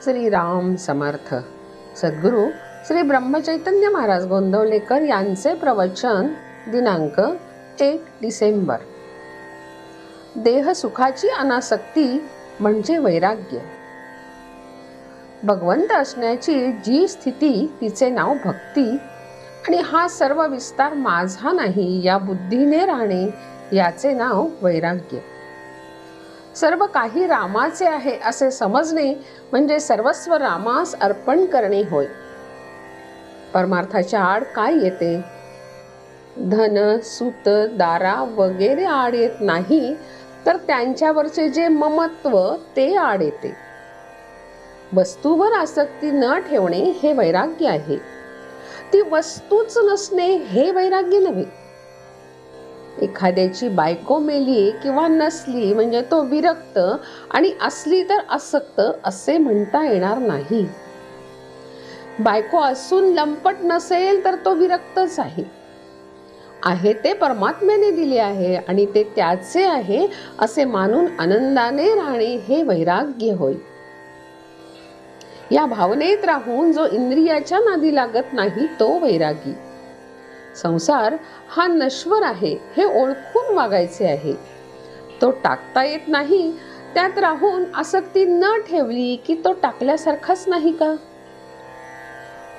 श्री राम समर्थ. सद्गुरू श्री ब्रह्मचैतन्य महाराज गोंदवलेकर यांचे प्रवचन दिनांक 1 डिसेंबर. देह सुखाची अनासक्ती म्हणजे वैराग्य. भगवंत असण्याची जी स्थिती तिचे नाव भक्ती आणि हा सर्व विस्तार माझा नाही या बुद्धीने राहणे याचे नाव वैराग्य. सर्व काही रामाचे आहे असे समजणे म्हणजे सर्वस्व रामास अर्पण करणे होय. परमार्थाच्या आड काय येते? धन, सूत, दारा वगैरे आड येत नाही, तर त्यांच्यावरचे जे ममत्व ते आड येते. वस्तूवर आसक्ती न ठेवणे हे वैराग्य आहे. ती वस्तूच नसणे हे वैराग्य नव्हे. एखाद्याची बायको मेली किंवा नसली म्हणजे तो विरक्त आणि असली तर आसक्त असे म्हणता येणार नाही. बायको असून लंपट नसेल तर तो विरक्तच आहे. आहे ते परमात्म्याने दिले आहे आणि ते त्याचे आहे असे मानून आनंदाने राहणे हे वैराग्य होय. या भावनेत राहून जो इंद्रियाच्या नादी लागत नाही तो वैरागी. संसार हा नश्वर आहे हे ओळखून वागायचे आहे. तो टाकता येत नाही, त्यात राहून आसक्ती न ठेवली की तो टाकल्यासारखाच नाही का?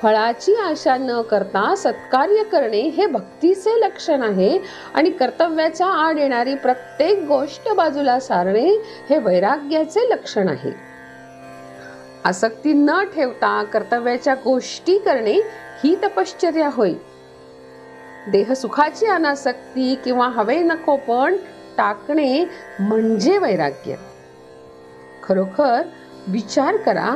फळाची आशा न करता सत्कार्य करणे हे भक्तीचे लक्षण आहे आणि कर्तव्याच्या आड येणारी प्रत्येक गोष्ट बाजूला सारणे हे वैराग्याचे लक्षण आहे. आसक्ती न ठेवता कर्तव्याच्या गोष्टी करणे ही तपश्चर्या होय. देह सुखाची अनासक्ती किंवा हवे नको पण टाकणे म्हणजे वैराग्य. खरोखर विचार करा,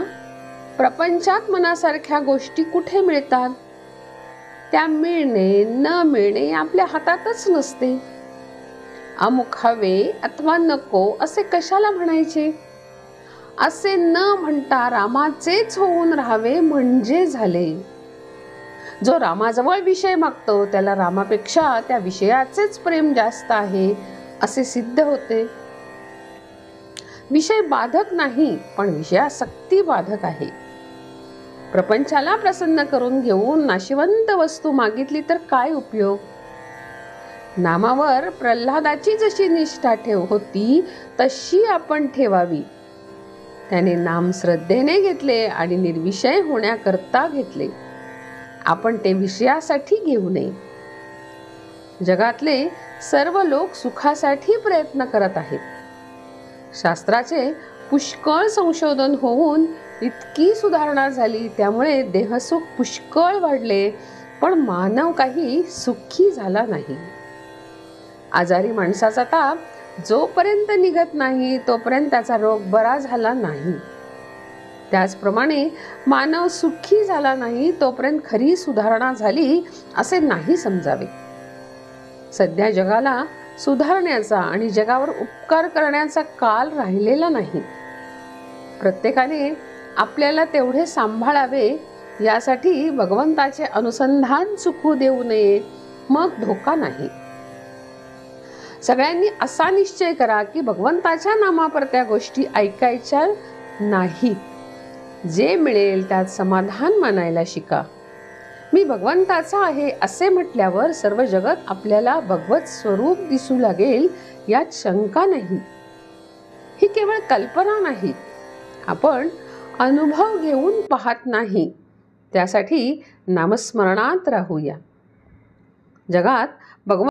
प्रपंचात मनासारख्या गोष्टी कुठे मिळतात? त्या मिळणे न मिळणे आपल्या हातातच नसते. अमुक हवे अथवा नको असे कशाला म्हणायचे? असे न म्हणता रामाचेच होऊन राहावे म्हणजे झाले. जो रामाजवळ विषय मागतो त्याला रामापेक्षा त्या विषयाचेच प्रेम जास्त आहे असे सिद्ध होते. विषय बाधक नाही पण विषयासक्ती बाधक आहे. प्रपंचाला प्रसन्न करून घेऊन नाशिवंत वस्तू मागितली तर काय उपयोग? नामावर प्रल्हादाची जशी निष्ठा होती तशी आपण ठेवावी. त्याने नाम श्रद्धेने घेतले आणि निर्विषय होण्याकरता घेतले. आपण ते विषयासाठी घेऊ नये. जगातले सर्व लोक सुखासाठी प्रयत्न करत आहेत. शास्त्राचे पुष्कळ संशोधन होऊन इतकी सुधारणा झाली, त्यामुळे देहसुख पुष्कळ वाढले, पण मानव काही सुखी झाला नाही. आजारी माणसाचा ताप जोपर्यंत निघत नाही तोपर्यंत त्याचा रोग बरा झाला नाही. त्याचप्रमाणे मानव सुखी झाला नाही तोपर्यंत खरी सुधारणा झाली असे नाही समजावे. सध्या जगाला सुधारण्याचा आणि जगावर उपकार करण्याचा काल राहिलेला नाही. प्रत्येकाने आपल्याला तेवढे सांभाळावे यासाठी भगवंताचे अनुसंधान चुकू देऊ नये, मग धोका नाही. सगळ्यांनी असा निश्चय करा की भगवंताच्या नामापरत्या गोष्टी ऐकायच्या नाहीत. जे मिळेल त्यात समाधान मानायला शिका. मी भगवंताचा आहे असे म्हटल्यावर सर्व जगत आपल्याला भगवत स्वरूप दिसू लागेल यात शंका नाही. ही केवळ कल्पना नाही, आपण अनुभव घेऊन पाहत नाही. त्यासाठी नामस्मरणात राहूया. जगात भगवंत